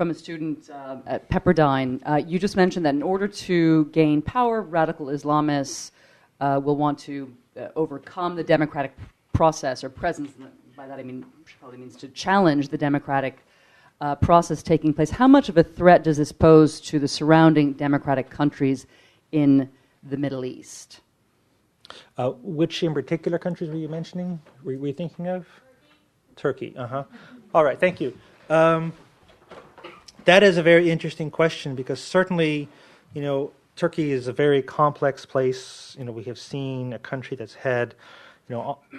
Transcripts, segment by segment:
from a student at Pepperdine. You just mentioned that in order to gain power, radical Islamists will want to overcome the democratic process or presence. By that I mean, probably means to challenge the democratic process taking place. How much of a threat does this pose to the surrounding democratic countries in the Middle East? Which in particular countries were you mentioning? Were you thinking of? Turkey. All right, thank you. That is a very interesting question because certainly, Turkey is a very complex place. We have seen a country that's had,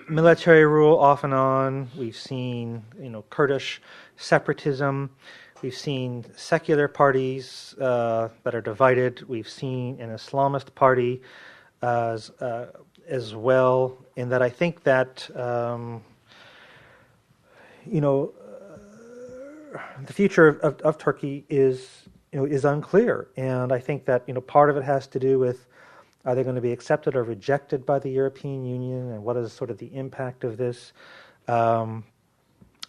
military rule off and on. We've seen, Kurdish separatism. We've seen secular parties that are divided. We've seen an Islamist party as well. In that I think that, the future of Turkey is unclear, and I think that part of it has to do with are they going to be accepted or rejected by the European Union, and what is sort of the impact of this. I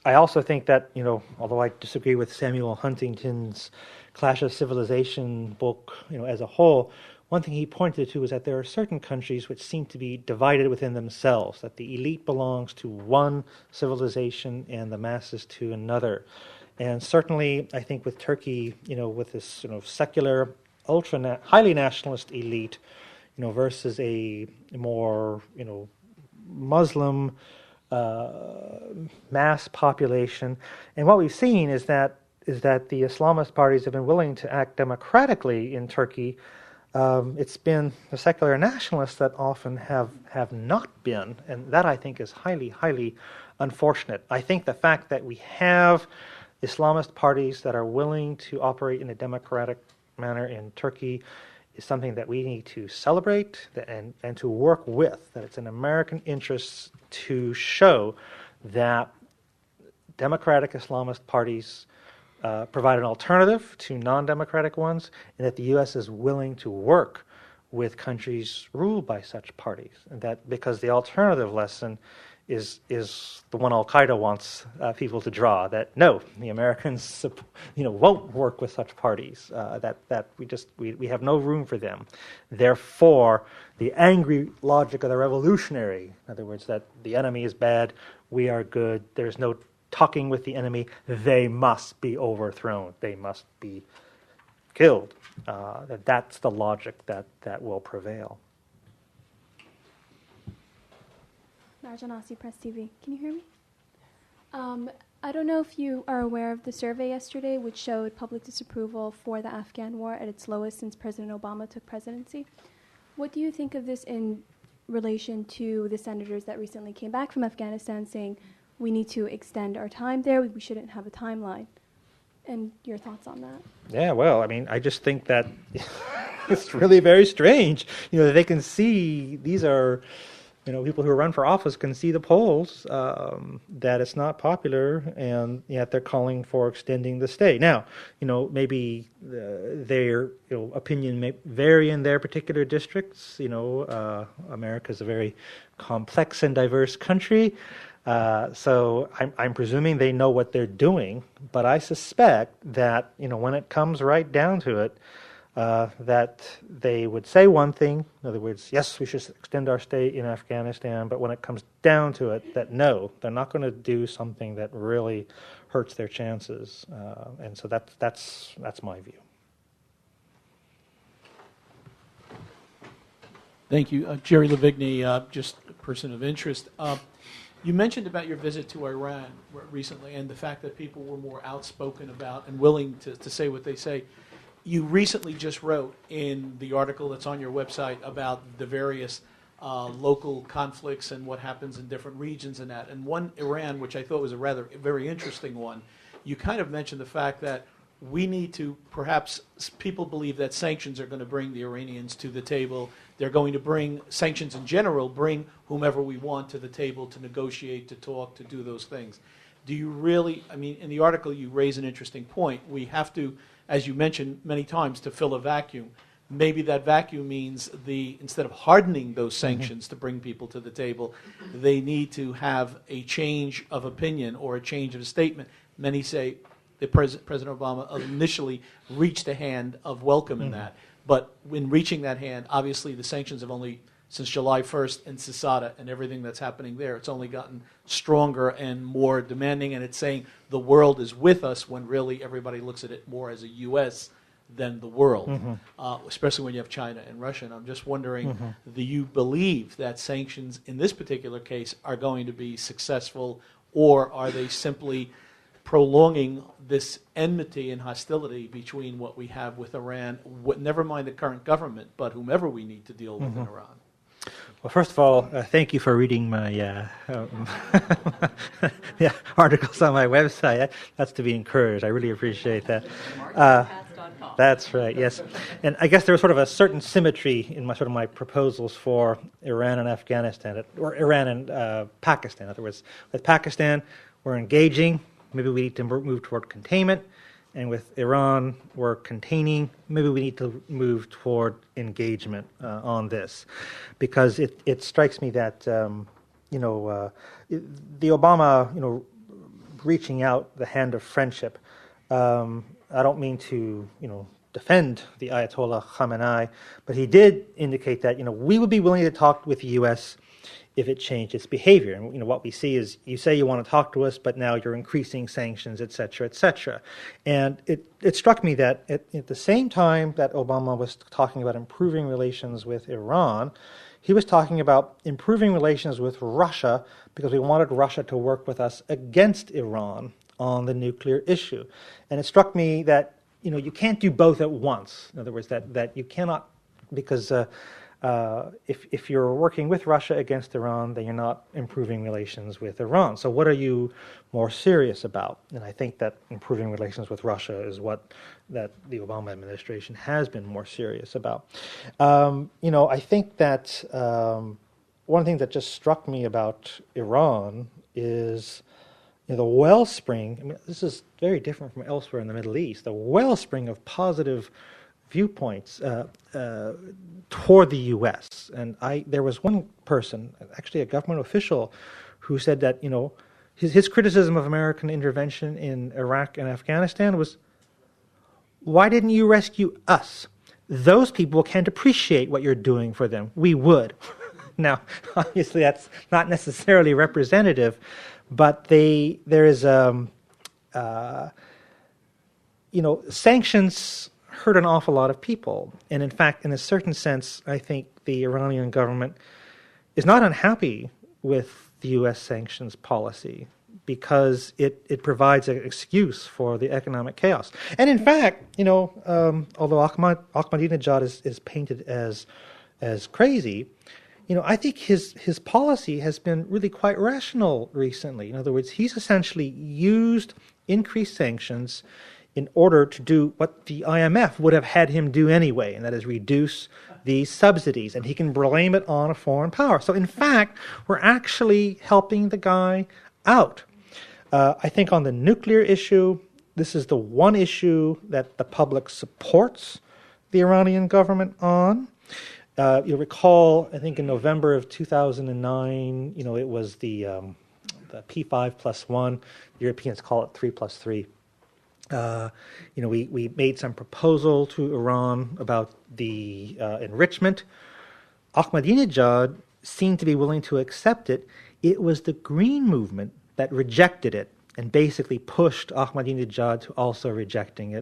also think that although I disagree with Samuel Huntington's Clash of Civilization book, as a whole, one thing he pointed to is that there are certain countries which seem to be divided within themselves, that the elite belongs to one civilization and the masses to another. And certainly, I think with Turkey, with this secular, highly nationalist elite, versus a more Muslim mass population, and what we've seen is that the Islamist parties have been willing to act democratically in Turkey. It's been the secular nationalists that often have not been, and that I think is highly, highly unfortunate. I think the fact that we have Islamist parties that are willing to operate in a democratic manner in Turkey is something that we need to celebrate and to work with, that it's in American interests to show that democratic Islamist parties provide an alternative to non-democratic ones, and that the U.S. is willing to work with countries ruled by such parties, and that because the alternative lesson is the one Al-Qaeda wants people to draw, that no, the Americans won't work with such parties, that we have no room for them. Therefore, the angry logic of the revolutionary, in other words, that the enemy is bad, we are good, there's no talking with the enemy, they must be overthrown, they must be killed. That's the logic that will prevail. Marjanasi, Press TV. Can you hear me? I don't know if you are aware of the survey yesterday, which showed public disapproval for the Afghan war at its lowest since President Obama took presidency. What do you think of this in relation to the senators that recently came back from Afghanistan saying we need to extend our time there, we shouldn't have a timeline? And your thoughts on that? Yeah, well, I just think that it's really very strange. They can see these are... people who run for office can see the polls that it's not popular, and yet they're calling for extending the stay. Now, maybe their opinion may vary in their particular districts. America's a very complex and diverse country, so I'm presuming they know what they're doing. But I suspect that when it comes right down to it, that they would say one thing, in other words, yes, we should extend our stay in Afghanistan, but when it comes down to it, that no, they're not going to do something that really hurts their chances. And so that's my view. Thank you. Jerry Levigny, just a person of interest. You mentioned about your visit to Iran recently and the fact that people were more outspoken about and willing to say what they say. You recently just wrote in the article that's on your website about the various local conflicts and what happens in different regions and that. And one, Iran, which I thought was a very interesting one, you kind of mentioned the fact that we need to, perhaps people believe that sanctions are going to bring the Iranians to the table. They're going to bring, sanctions in general, bring whomever we want to the table to negotiate, to talk, to do those things. Do you really, in the article you raise an interesting point. We have to, as you mentioned many times, to fill a vacuum. Maybe that vacuum means instead of hardening those sanctions to bring people to the table, they need to have a change of opinion or a change of statement. Many say President Obama initially reached a hand of welcome in that. But in reaching that hand, obviously the sanctions have only, since July 1st and CISADA and everything that's happening there, it's only gotten stronger and more demanding, and it's saying the world is with us when really everybody looks at it more as a U.S. than the world, especially when you have China and Russia. And I'm just wondering, do you believe that sanctions in this particular case are going to be successful, or are they simply prolonging this enmity and hostility between what we have with Iran, never mind the current government, but whomever we need to deal with in Iran? Well, first of all, thank you for reading my articles on my website. That's to be encouraged. I really appreciate that. That's right, yes. And I guess there was sort of a certain symmetry in my proposals for Iran and Afghanistan, or Iran and Pakistan. In other words, with Pakistan, we're engaging. Maybe we need to move toward containment. And with Iran, we're containing. Maybe we need to move toward engagement on this, because it strikes me that the Obama reaching out the hand of friendship. I don't mean to defend the Ayatollah Khamenei, but he did indicate that we would be willing to talk with the U.S. if it changed its behavior. And what we see is, you say you want to talk to us, but now you're increasing sanctions, et cetera, et cetera. And it struck me that at the same time that Obama was talking about improving relations with Iran, he was talking about improving relations with Russia, because we wanted Russia to work with us against Iran on the nuclear issue. And it struck me that you can't do both at once. In other words, that you cannot, because if you're working with Russia against Iran, then you're not improving relations with Iran. So what are you more serious about? And I think that improving relations with Russia is what that the Obama administration has been more serious about. I think that one thing that just struck me about Iran is the wellspring. I mean, this is very different from elsewhere in the Middle East. The wellspring of positive viewpoints toward the U.S. And there was one person, actually a government official, who said that his criticism of American intervention in Iraq and Afghanistan was, why didn't you rescue us? Those people can't appreciate what you're doing for them. We would. Now, obviously, that's not necessarily representative, but there is sanctions hurt an awful lot of people. And in fact, in a certain sense, I think the Iranian government is not unhappy with the U.S. sanctions policy, because it provides an excuse for the economic chaos. And in fact, although Ahmadinejad is painted as crazy, I think his policy has been really quite rational recently. In other words, he's essentially used increased sanctions in order to do what the IMF would have had him do anyway, and that is reduce these subsidies, and he can blame it on a foreign power. So in fact, we're actually helping the guy out. I think on the nuclear issue, this is the one issue that the public supports the Iranian government on. You'll recall, I think in November of 2009, it was the P5+1. The Europeans call it 3+3. We made some proposal to Iran about the enrichment. Ahmadinejad seemed to be willing to accept it. It was the Green Movement that rejected it and basically pushed Ahmadinejad to also rejecting it